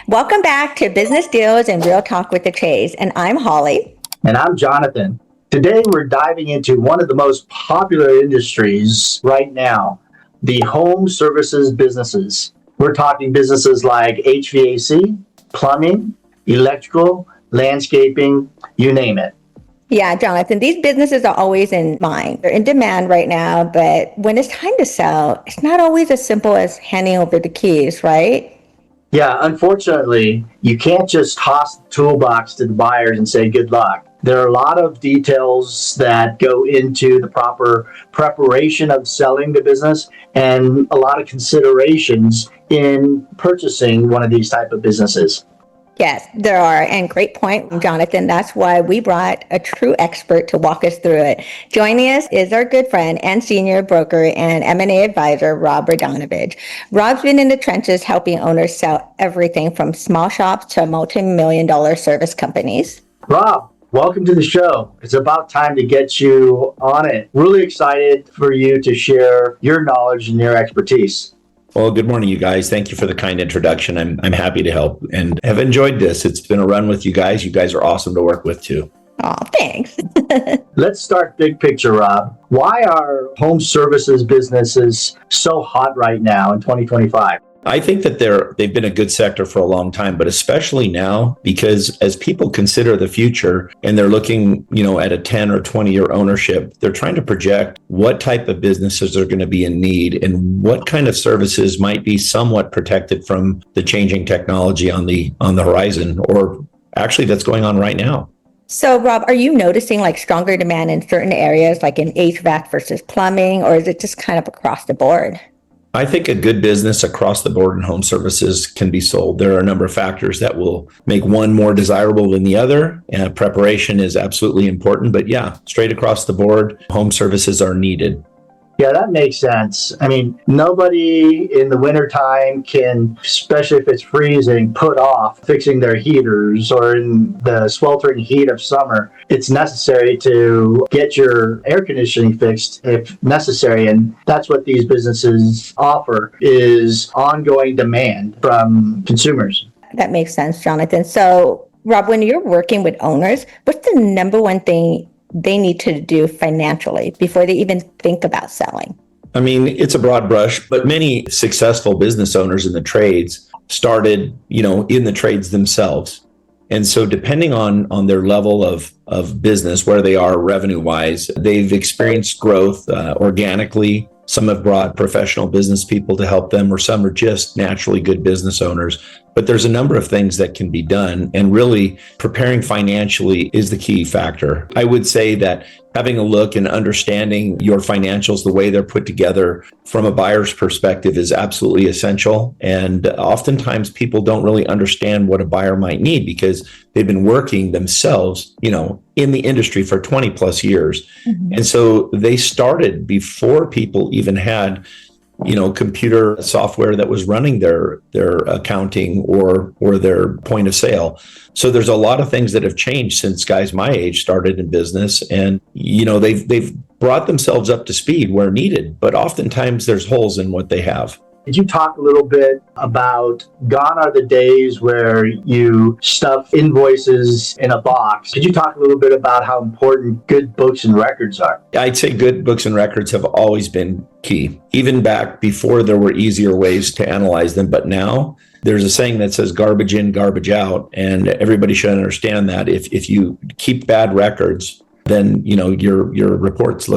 Welcome back to Business Deals and Real Talk with the Choes, and I'm Hollie. And I'm Johnathan. Today we're diving into one of the most popular industries right now, the home services businesses. We're talking businesses like HVAC, plumbing, electrical, landscaping, you name it. Yeah, Jonathan, these businesses are always in mind. They're in demand right now, but when it's time to sell, it's not always as simple as handing over the keys, right? Yeah, unfortunately, you can't just toss the toolbox to the buyers and say good luck. There are a lot of details that go into the proper preparation of selling the business and a lot of considerations in purchasing one of these type of businesses. Yes, there are. And great point, Jonathan. That's why we brought a true expert to walk us through it. Joining us is our good friend and senior broker and M&A advisor, Rob Radanovich. Rob's been in the trenches helping owners sell everything from small shops to multi-million-dollar service companies. Rob, welcome to the show. It's about time to get you on it. Really excited for you to share your knowledge and your expertise. Well, good morning, you guys. Thank you for the kind introduction. I'm happy to help and have enjoyed this. It's been a run with you guys. You guys are awesome to work with too. Oh, thanks. Let's start big picture, Rob. Why are home services businesses so hot right now in 2025? I think that they've been a good sector for a long time, but especially now because as people consider the future and they're looking, at a 10 or 20 year ownership, they're trying to project what type of businesses are going to be in need and what kind of services might be somewhat protected from the changing technology on the horizon, or actually that's going on right now. So, Rob, are you noticing like stronger demand in certain areas, like in HVAC versus plumbing, or is it just kind of across the board? I think a good business across the board in home services can be sold. There are a number of factors that will make one more desirable than the other. And preparation is absolutely important, but yeah, straight across the board, home services are needed. Yeah, that makes sense. I mean, nobody in the wintertime can, especially if it's freezing, put off fixing their heaters, or in the sweltering heat of summer, it's necessary to get your air conditioning fixed if necessary. And that's what these businesses offer, is ongoing demand from consumers. That makes sense, Jonathan. So, Rob, when you're working with owners, what's the number one thing they need to do financially before they even think about selling? I mean, it's a broad brush, but many successful business owners in the trades started, in the trades themselves. And so depending on their level of business, where they are revenue wise, they've experienced growth organically. Some have brought professional business people to help them, or some are just naturally good business owners. But there's a number of things that can be done, and really preparing financially is the key factor. I would say that having a look and understanding your financials, the way they're put together from a buyer's perspective, is absolutely essential. And oftentimes people don't really understand what a buyer might need because they've been working themselves, in the industry for 20 plus years. Mm-hmm. And so they started before people even had computer software that was running their accounting or their point of sale. So there's a lot of things that have changed since guys my age started in business, and they've brought themselves up to speed where needed, but oftentimes there's holes in what they have. Could you talk a little bit about, gone are the days where you stuff invoices in a box? Could you talk a little bit about how important good books and records are? I'd say good books and records have always been key, even back before there were easier ways to analyze them. But now there's a saying that says garbage in, garbage out. And everybody should understand that if you keep bad records, then, your reports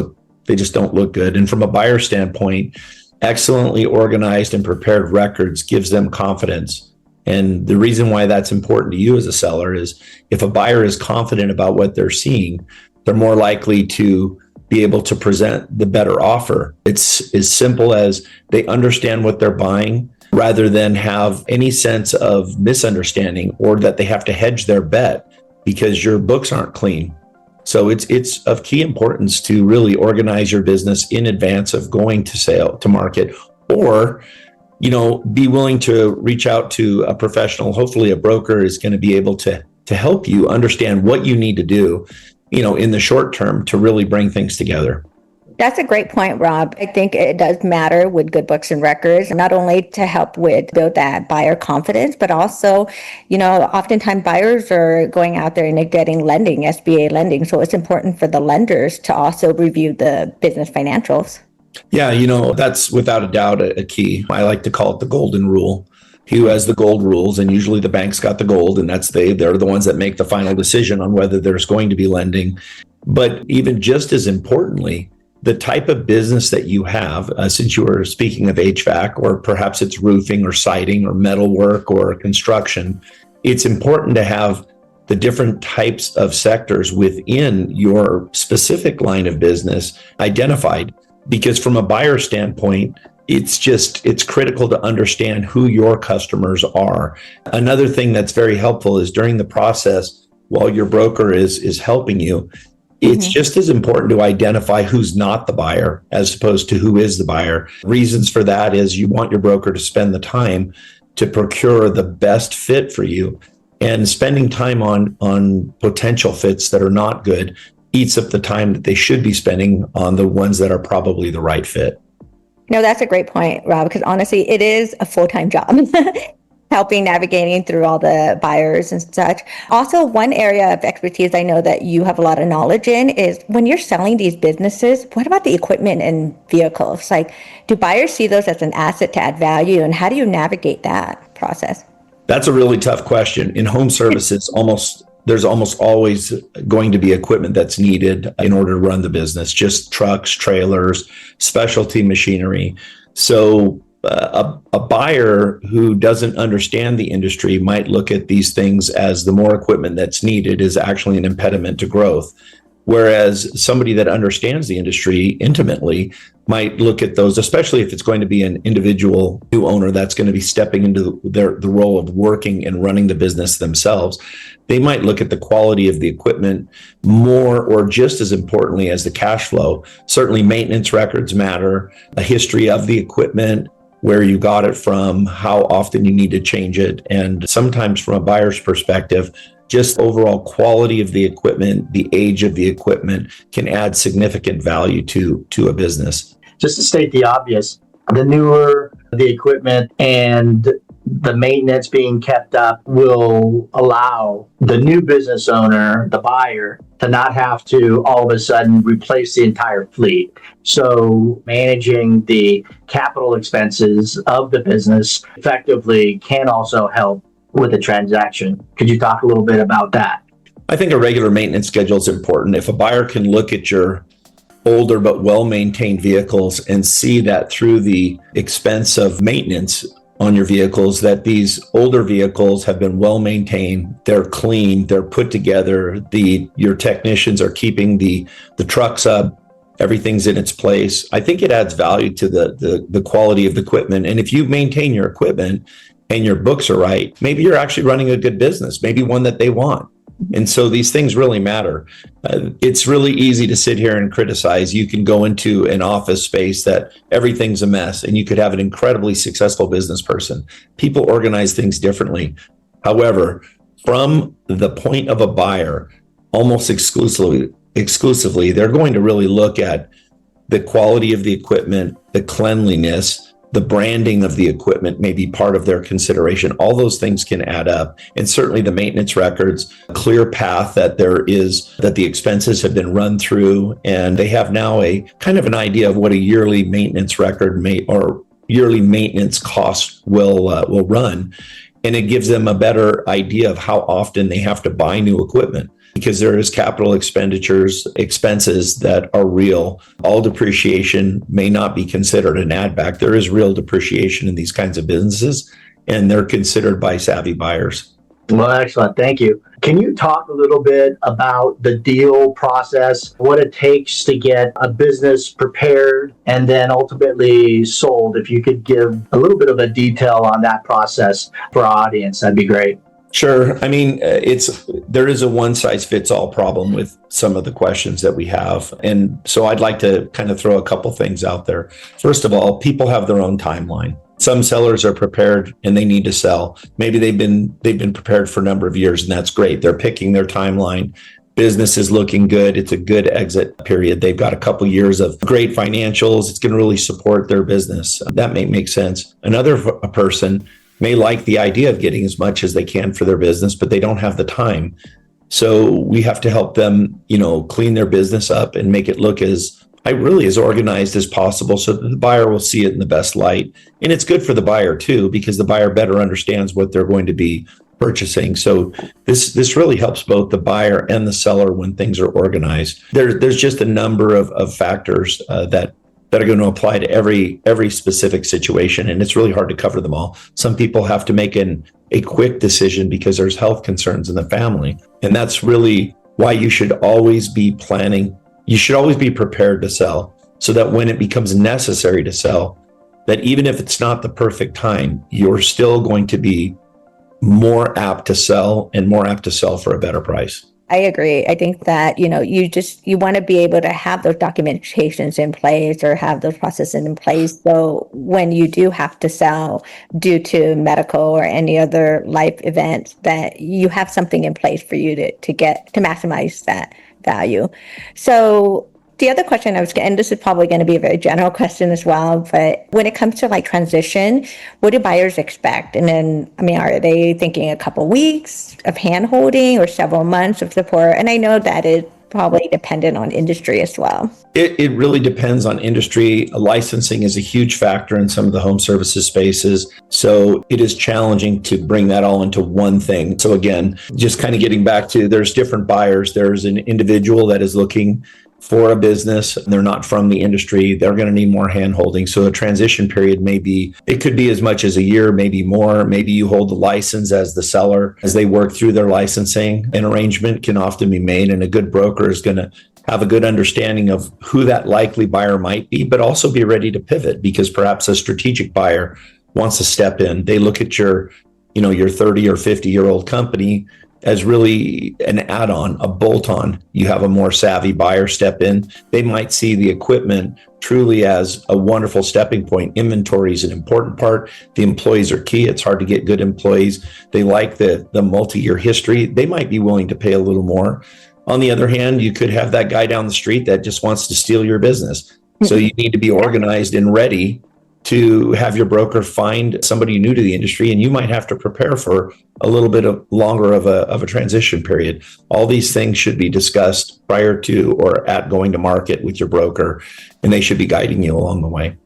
they just don't look good. And from a buyer standpoint, excellently organized and prepared records gives them confidence. And the reason why that's important to you as a seller is if a buyer is confident about what they're seeing, they're more likely to be able to present the better offer. It's as simple as they understand what they're buying rather than have any sense of misunderstanding or that they have to hedge their bet because your books aren't clean. So it's of key importance to really organize your business in advance of going to market, or, be willing to reach out to a professional. Hopefully a broker is going to be able to help you understand what you need to do, in the short term to really bring things together. That's a great point, Rob. I think it does matter with good books and records, not only to help with build that buyer confidence, but also, oftentimes buyers are going out there and they're getting lending, SBA lending. So it's important for the lenders to also review the business financials. Yeah, that's without a doubt a key. I like to call it the golden rule. He who has the gold rules, and usually the bank's got the gold, and they're the ones that make the final decision on whether there's going to be lending. But even just as importantly, the type of business that you have, since you were speaking of HVAC, or perhaps it's roofing or siding or metalwork or construction, it's important to have the different types of sectors within your specific line of business identified. Because from a buyer standpoint, it's critical to understand who your customers are. Another thing that's very helpful is during the process, while your broker is helping you, it's just as important to identify who's not the buyer as opposed to who is the buyer. Reasons for that is you want your broker to spend the time to procure the best fit for you, and spending time on potential fits that are not good eats up the time that they should be spending on the ones that are probably the right fit. No, that's a great point, Rob, because honestly, it is a full-time job. Helping navigating through all the buyers and such. Also, one area of expertise I know that you have a lot of knowledge in is when you're selling these businesses, what about the equipment and vehicles? Like, do buyers see those as an asset to add value, and how do you navigate that process? That's a really tough question. In home services, there's almost always going to be equipment that's needed in order to run the business, just trucks, trailers, specialty machinery. So a buyer who doesn't understand the industry might look at these things as the more equipment that's needed is actually an impediment to growth. Whereas somebody that understands the industry intimately might look at those, especially if it's going to be an individual new owner that's going to be stepping into the role of working and running the business themselves. They might look at the quality of the equipment more, or just as importantly as the cash flow. Certainly maintenance records matter, a history of the equipment, where you got it from, how often you need to change it. And sometimes from a buyer's perspective, just overall quality of the equipment, the age of the equipment can add significant value to a business. Just to state the obvious, the newer the equipment and the maintenance being kept up will allow the new business owner, the buyer, to not have to all of a sudden replace the entire fleet. So managing the capital expenses of the business effectively can also help with the transaction. Could you talk a little bit about that? I think a regular maintenance schedule is important. If a buyer can look at your older but well-maintained vehicles and see that through the expense of maintenance on your vehicles, that these older vehicles have been well maintained, they're clean, they're put together, your technicians are keeping the trucks up, everything's in its place. I think it adds value to the quality of the equipment. And if you maintain your equipment and your books are right, maybe you're actually running a good business, maybe one that they want. And so these things really matter. It's really easy to sit here and criticize. You can go into an office space that everything's a mess, and you could have an incredibly successful business person. People organize things differently. However, from the point of a buyer, almost exclusively, they're going to really look at the quality of the equipment, the cleanliness, the branding of the equipment may be part of their consideration. All those things can add up. And certainly the maintenance records, a clear path that the expenses have been run through, and they have now a kind of an idea of what a yearly maintenance record or yearly maintenance cost will run. And it gives them a better idea of how often they have to buy new equipment, because there is capital expenses that are real. All depreciation may not be considered an add back. There is real depreciation in these kinds of businesses, and they're considered by savvy buyers. Well, excellent. Thank you. Can you talk a little bit about the deal process, what it takes to get a business prepared and then ultimately sold? If you could give a little bit of a detail on that process for our audience, that'd be great. Sure. I mean, there is a one-size-fits-all problem with some of the questions that we have. And so I'd like to kind of throw a couple things out there. First of all, people have their own timeline. Some sellers are prepared and they need to sell. Maybe they've been prepared for a number of years, and that's great. They're picking their timeline. business is looking good. It's a good exit period. They've got a couple years of great financials. It's going to really support their business. That may make sense. Another person may like the idea of getting as much as they can for their business, but they don't have the time. So we have to help them, clean their business up and make it look as organized as possible so that the buyer will see it in the best light. And it's good for the buyer too, because the buyer better understands what they're going to be purchasing. So this really helps both the buyer and the seller when things are organized. There's just a number of factors that are going to apply to every specific situation, and it's really hard to cover them all. Some people have to make a quick decision because there's health concerns in the family, and that's really why you should always be planning. You should always be prepared to sell, so that when it becomes necessary to sell, that even if it's not the perfect time, you're still going to be more apt to sell and more apt to sell for a better price. I agree. I think that, you want to be able to have those documentations in place or have those processes in place. So when you do have to sell due to medical or any other life events, that you have something in place for you to maximize that value. So the other question I was getting, and this is probably going to be a very general question as well, but when it comes to like transition, what do buyers expect? And then, are they thinking a couple weeks of hand holding or several months of support? And I know that is probably dependent on industry as well. It really depends on industry. Licensing is a huge factor in some of the home services spaces. So it is challenging to bring that all into one thing. So again, just kind of getting back to, there's different buyers. There's an individual that is looking for a business, and they're not from the industry. They're going to need more hand-holding. So a transition period it could be as much as a year, maybe more. Maybe you hold the license as the seller as they work through their licensing. An arrangement can often be made, and a good broker is going to have a good understanding of who that likely buyer might be, but also be ready to pivot, because perhaps a strategic buyer wants to step in. They look at your 30 or 50-year-old company as really an add-on, a bolt-on. You have a more savvy buyer step in. They might see the equipment truly as a wonderful stepping point. Inventory is an important part. The employees are key. It's hard to get good employees. They like the multi-year history. They might be willing to pay a little more. On the other hand, you could have that guy down the street that just wants to steal your business. So you need to be organized and ready to have your broker find somebody new to the industry, and you might have to prepare for a little bit longer of a transition period. All these things should be discussed prior to or at going to market with your broker, and they should be guiding you along the way.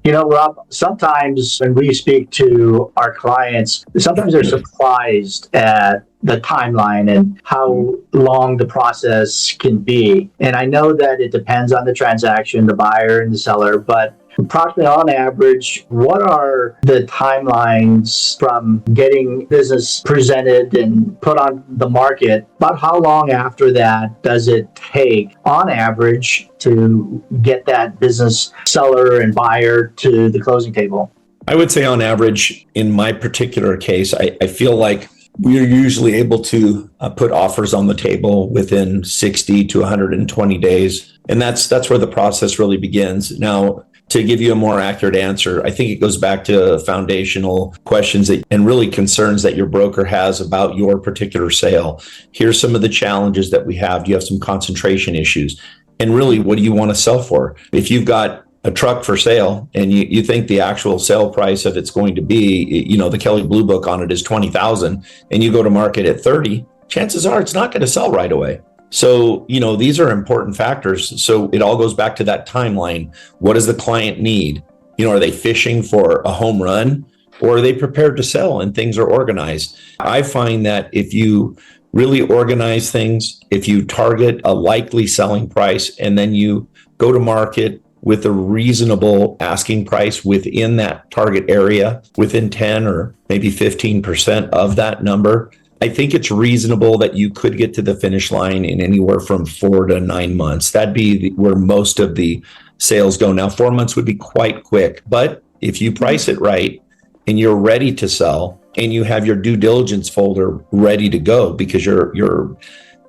Rob, sometimes when we speak to our clients, sometimes they're surprised at the timeline and how long the process can be. And I know that it depends on the transaction, the buyer and the seller, but approximately on average, what are the timelines from getting business presented and put on the market? About how long after that does it take, on average, to get that business seller and buyer to the closing table? I would say on average, in my particular case, I feel like we are usually able to put offers on the table within 60 to 120 days. And that's where the process really begins. Now, to give you a more accurate answer, I think it goes back to foundational questions and really concerns that your broker has about your particular sale. Here's some of the challenges that we have. Do you have some concentration issues? And really, what do you want to sell for? If you've got a truck for sale and you think the actual sale price of it's going to be, the Kelley Blue Book on it is $20,000, and you go to market at 30, chances are it's not going to sell right away. So, these are important factors. So it all goes back to that timeline. What does the client need? Are they fishing for a home run, or are they prepared to sell and things are organized? I find that if you really organize things, if you target a likely selling price, and then you go to market with a reasonable asking price within that target area, within 10 or maybe 15% of that number, I think it's reasonable that you could get to the finish line in anywhere from 4 to 9 months. That'd be where most of the sales go. Now, 4 months would be quite quick, but if you price it right and you're ready to sell and you have your due diligence folder ready to go because your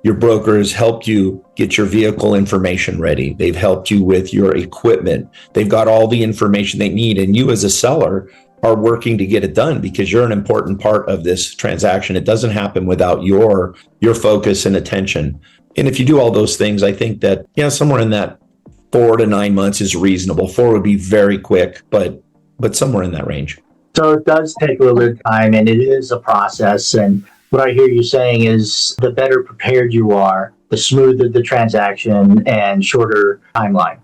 broker has helped you get your vehicle information ready. They've helped you with your equipment. They've got all the information they need. And you as a seller are working to get it done because you're an important part of this transaction. It doesn't happen without your focus and attention. And if you do all those things, I think that, somewhere in that 4 to 9 months is reasonable. 4 would be very quick, but somewhere in that range. So it does take a little bit of time, and it is a process. And what I hear you saying is the better prepared you are, the smoother the transaction and shorter timeline.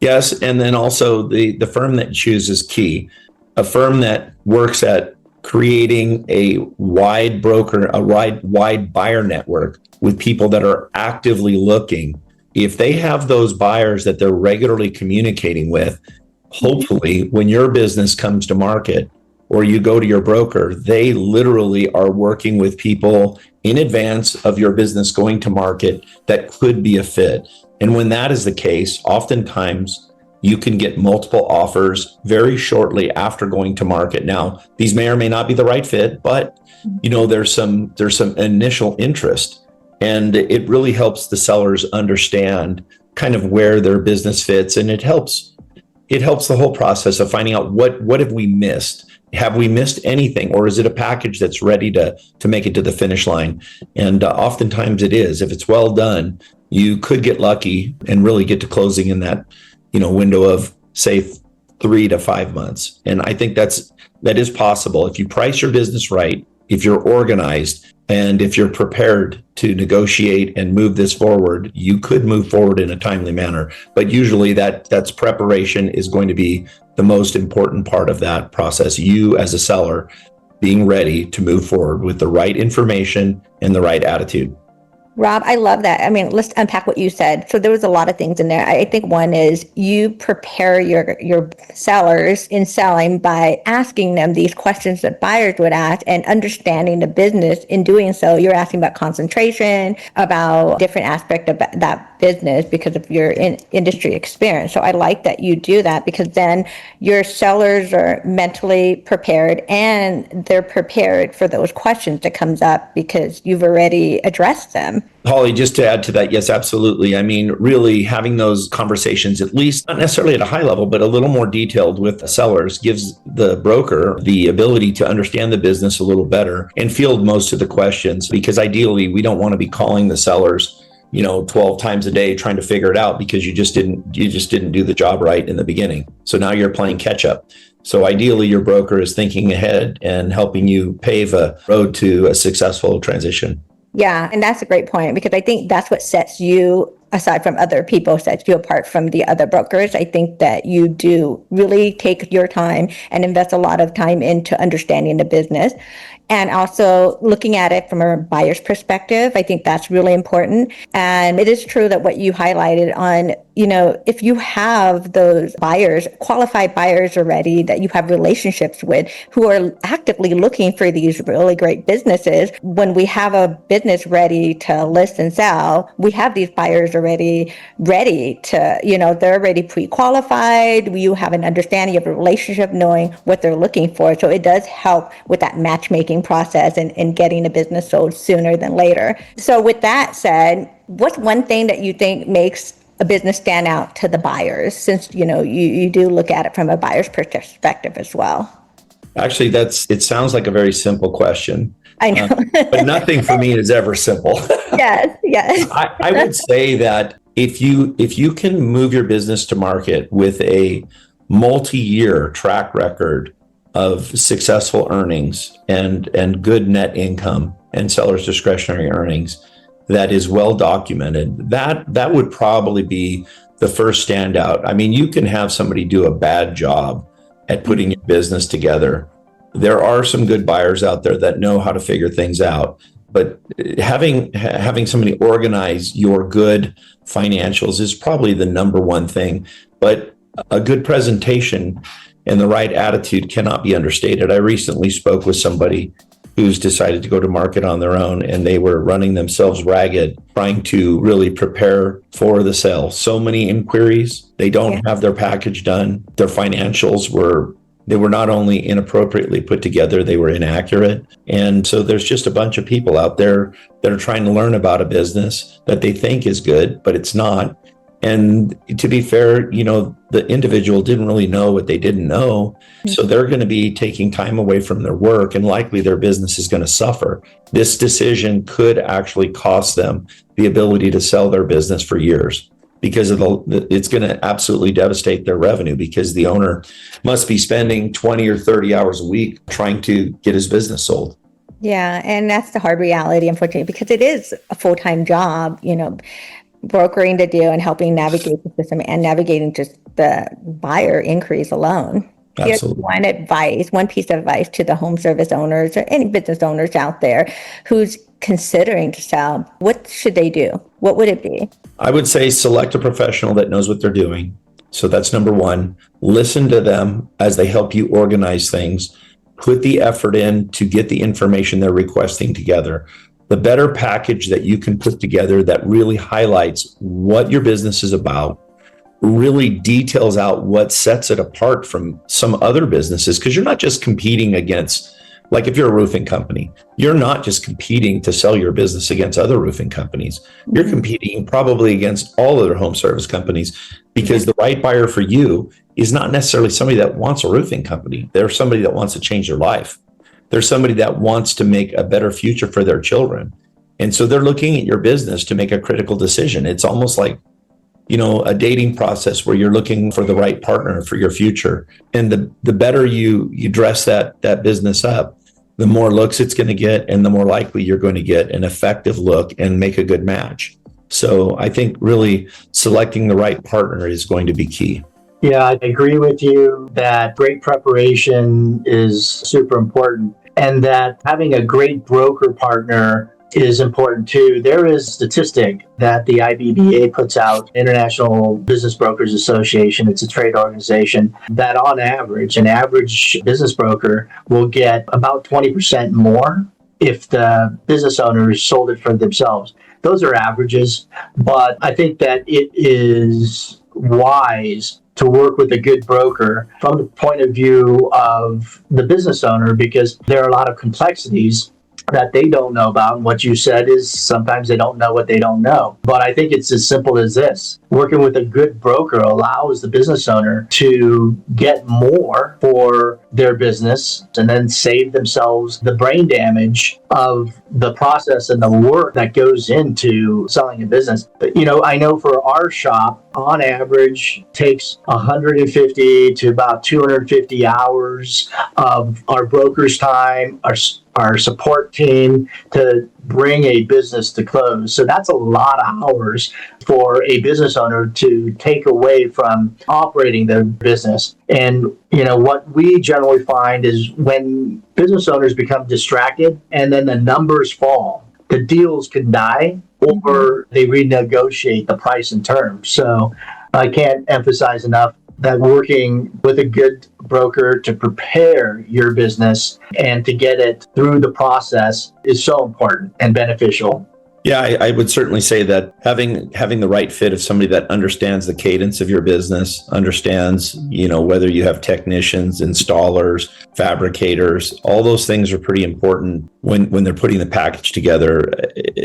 Yes, and then also the firm that you choose is key. A firm that works at creating a wide buyer network with people that are actively looking. If they have those buyers that they're regularly communicating with, hopefully when your business comes to market or you go to your broker, they literally are working with people in advance of your business going to market that could be a fit. And when that is the case, oftentimes you can get multiple offers very shortly after going to market. Now, these may or may not be the right fit, but there's some initial interest, and it really helps the sellers understand kind of where their business fits, and it helps the whole process of finding out what have we missed. Have we missed anything, or is it a package that's ready to make it to the finish line? And oftentimes it is. If it's well done, you could get lucky and really get to closing in that window of, say, 3 to 5 months. And I think that is possible if you price your business right, if you're organized, and if you're prepared to negotiate and move this forward. You could move forward in a timely manner, but usually that's preparation is going to be the most important part of that process. You as a seller being ready to move forward with the right information and the right attitude. Rob, I love that. I mean, let's unpack what you said. So there was a lot of things in there. I think one is you prepare your sellers in selling by asking them these questions that buyers would ask and understanding the business. In doing so, you're asking about concentration, about different aspect of that business because of your industry experience. So I like that you do that, because then your sellers are mentally prepared and they're prepared for those questions that comes up because you've already addressed them. Holly, just to add to that, yes, absolutely. I mean, really having those conversations, at least not necessarily at a high level, but a little more detailed with the sellers, gives the broker the ability to understand the business a little better and field most of the questions, because ideally we don't want to be calling the sellers 12 times a day trying to figure it out because you just didn't do the job right in the beginning. So now you're playing catch up. So ideally your broker is thinking ahead and helping you pave a road to a successful transition. Yeah, and that's a great point, because I think that's what sets you, aside from other people, sets you apart from the other brokers. I think that you do really take your time and invest a lot of time into understanding the business. And also looking at it from a buyer's perspective, I think that's really important. And it is true that what you highlighted on, if you have those buyers, qualified buyers already that you have relationships with who are actively looking for these really great businesses, when we have a business ready to list and sell, we have these buyers already ready to, they're already pre-qualified. You have an understanding of a relationship, knowing what they're looking for. So it does help with that matchmaking process and getting a business sold sooner than later. So with that said, what's one thing that you think makes a business stand out to the buyers, since you do look at it from a buyer's perspective as well? Actually, it sounds like a very simple question. I know. But nothing for me is ever simple. Yes. I would say that if you can move your business to market with a multi-year track record of successful earnings and good net income and seller's discretionary earnings that is well documented, that would probably be the first standout. I mean, you can have somebody do a bad job at putting your business together. There are some good buyers out there that know how to figure things out, but having somebody organize your good financials is probably the number one thing. But a good presentation and the right attitude cannot be understated. I recently spoke with somebody who's decided to go to market on their own, and they were running themselves ragged, trying to really prepare for the sale. So many inquiries, they don't have their package done. Their financials were not only inappropriately put together, they were inaccurate. And so there's just a bunch of people out there that are trying to learn about a business that they think is good, but it's not. And to be fair, the individual didn't really know what they didn't know. So they're going to be taking time away from their work, and likely their business is going to suffer. This decision could actually cost them the ability to sell their business for years, because it's going to absolutely devastate their revenue, because the owner must be spending 20 or 30 hours a week trying to get his business sold. Yeah, and that's the hard reality, unfortunately, because it is a full-time job, brokering the deal and helping navigate the system and navigating just the buyer inquiries alone. Absolutely. One piece of advice to the home service owners or any business owners out there who's considering to sell, what should they do? What would it be? I would say select a professional that knows what they're doing. So that's number one. Listen to them as they help you organize things. Put the effort in to get the information they're requesting together. The better package that you can put together that really highlights what your business is about, really details out what sets it apart from some other businesses, because you're not just competing against, like if you're a roofing company, you're not just competing to sell your business against other roofing companies. You're competing probably against all other home service companies, because the right buyer for you is not necessarily somebody that wants a roofing company. They're somebody that wants to change their life. There's somebody that wants to make a better future for their children. And so they're looking at your business to make a critical decision. It's almost like, a dating process where you're looking for the right partner for your future. And the better you dress that business up, the more looks it's going to get, and the more likely you're going to get an effective look and make a good match. So I think really selecting the right partner is going to be key. Yeah, I agree with you that great preparation is super important, and that having a great broker partner is important too. There is a statistic that the IBBA puts out, International Business Brokers Association. It's a trade organization that on average, an average business broker will get about 20% more if the business owners sold it for themselves. Those are averages, but I think that it is wise to work with a good broker from the point of view of the business owner, because there are a lot of complexities that they don't know about. And what you said is sometimes they don't know what they don't know. But I think it's as simple as this. Working with a good broker allows the business owner to get more for their business and then save themselves the brain damage of the process and the work that goes into selling a business. But, I know for our shop, on average, takes 150 to about 250 hours of our broker's time, our support team to bring a business to close. So that's a lot of hours for a business owner to take away from operating their business. And, what we generally find is when business owners become distracted and then the numbers fall, the deals can die, or they renegotiate the price and terms. So I can't emphasize enough that working with a good broker to prepare your business and to get it through the process is so important and beneficial. Yeah, I would certainly say that having the right fit of somebody that understands the cadence of your business, understands, whether you have technicians, installers, fabricators, all those things are pretty important when they're putting the package together.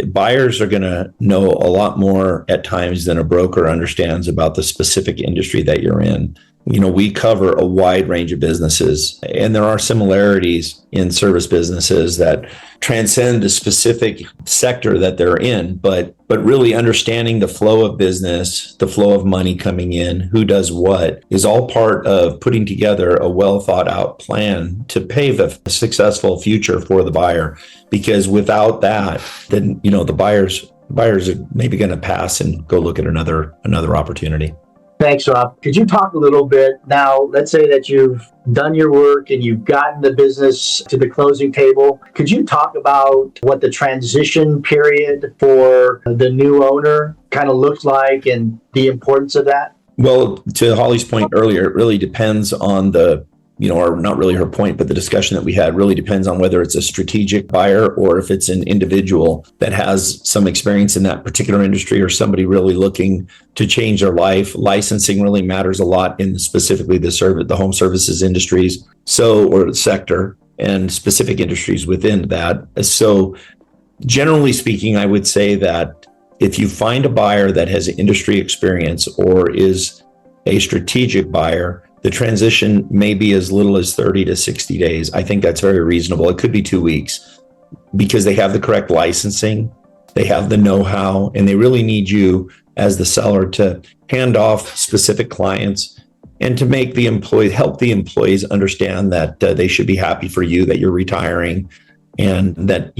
Buyers are going to know a lot more at times than a broker understands about the specific industry that you're in. We cover a wide range of businesses, and there are similarities in service businesses that transcend the specific sector that they're in, but really understanding the flow of business, the flow of money coming in, who does what, is all part of putting together a well thought out plan to pave a successful future for the buyer. Because without that, then, the buyers are maybe going to pass and go look at another opportunity. Thanks, Rob. Could you talk a little bit now? Let's say that you've done your work and you've gotten the business to the closing table. Could you talk about what the transition period for the new owner kind of looks like and the importance of that? Well, to Hollie's point earlier, it really depends on or not really her point, but the discussion that we had really depends on whether it's a strategic buyer or if it's an individual that has some experience in that particular industry or somebody really looking to change their life. Licensing really matters a lot in specifically the home services industries, or sector, and specific industries within that. So generally speaking, I would say that if you find a buyer that has industry experience or is a strategic buyer, the transition may be as little as 30 to 60 days. I think that's very reasonable. It could be 2 weeks because they have the correct licensing, they have the know-how, and they really need you as the seller to hand off specific clients and to make help the employees understand that they should be happy for you that you're retiring, and that,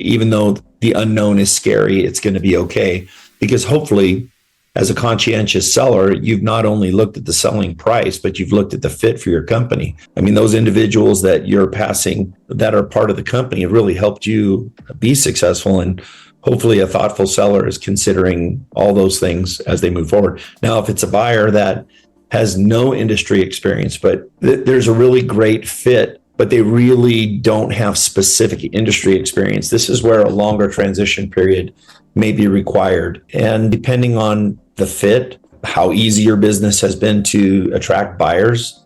even though the unknown is scary, it's going to be okay. Because hopefully, as a conscientious seller, you've not only looked at the selling price, but you've looked at the fit for your company. I mean, those individuals that you're passing that are part of the company have really helped you be successful. And hopefully a thoughtful seller is considering all those things as they move forward. Now, if it's a buyer that has no industry experience, but there's a really great fit, but they really don't have specific industry experience, this is where a longer transition period may be required. And depending on the fit, how easy your business has been to attract buyers,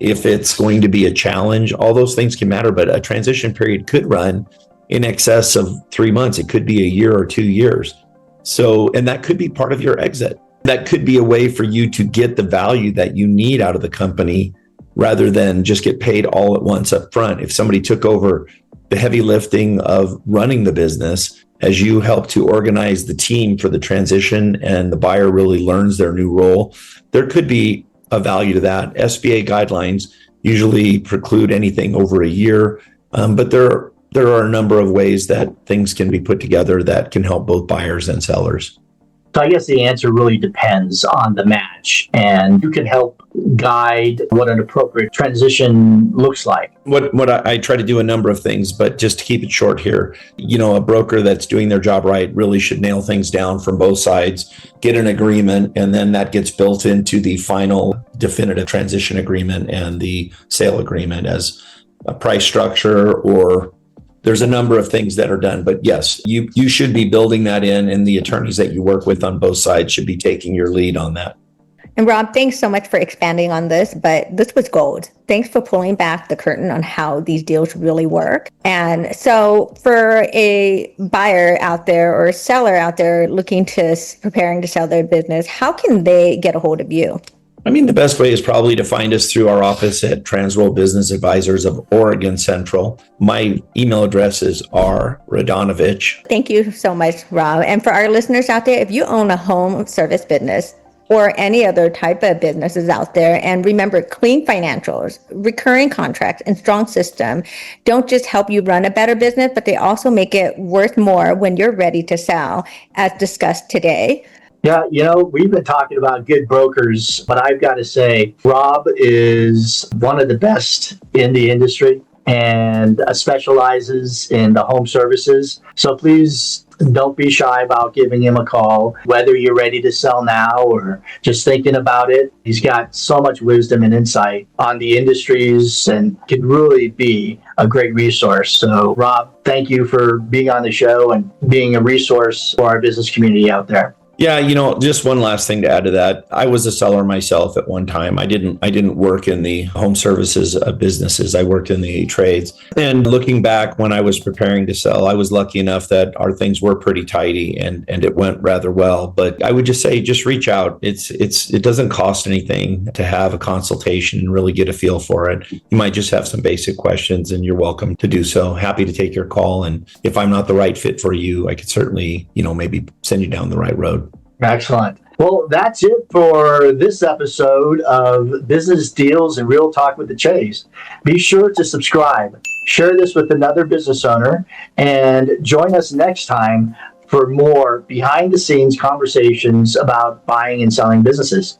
if it's going to be a challenge, all those things can matter. But a transition period could run in excess of 3 months. It could be a year or 2 years. So, and that could be part of your exit. That could be a way for you to get the value that you need out of the company rather than just get paid all at once up front. If somebody took over the heavy lifting of running the business, as you help to organize the team for the transition and the buyer really learns their new role, there could be a value to that. SBA guidelines usually preclude anything over a year, but there are a number of ways that things can be put together that can help both buyers and sellers. So I guess the answer really depends on the match, and you can help guide what an appropriate transition looks like. What I try to do a number of things, but just to keep it short here, a broker that's doing their job right really should nail things down from both sides, get an agreement, and then that gets built into the final definitive transition agreement and the sale agreement as a price structure, or there's a number of things that are done. But yes, you should be building that in, and the attorneys that you work with on both sides should be taking your lead on that. And Rob, thanks so much for expanding on this, but this was gold. Thanks for pulling back the curtain on how these deals really work. And so for a buyer out there or a seller out there preparing to sell their business, how can they get a hold of you? I mean, the best way is probably to find us through our office at Transworld Business Advisors of Oregon Central. My email address is rradanovich. Thank you so much, Rob. And for our listeners out there, if you own a home service business or any other type of businesses out there, and remember, clean financials, recurring contracts, and strong system don't just help you run a better business, but they also make it worth more when you're ready to sell, as discussed today. Yeah, we've been talking about good brokers, but I've got to say, Rob is one of the best in the industry and specializes in the home services. So please don't be shy about giving him a call, whether you're ready to sell now or just thinking about it. He's got so much wisdom and insight on the industries and can really be a great resource. So Rob, thank you for being on the show and being a resource for our business community out there. Yeah, just one last thing to add to that. I was a seller myself at one time. I didn't work in the home services businesses. I worked in the trades. And looking back when I was preparing to sell, I was lucky enough that our things were pretty tidy and it went rather well. But I would just say, just reach out. It doesn't cost anything to have a consultation and really get a feel for it. You might just have some basic questions and you're welcome to do so. Happy to take your call. And if I'm not the right fit for you, I could certainly, maybe send you down the right road. Excellent. Well, that's it for this episode of Business Deals and Real Talk with the Choes. Be sure to subscribe, share this with another business owner, and join us next time for more behind-the-scenes conversations about buying and selling businesses.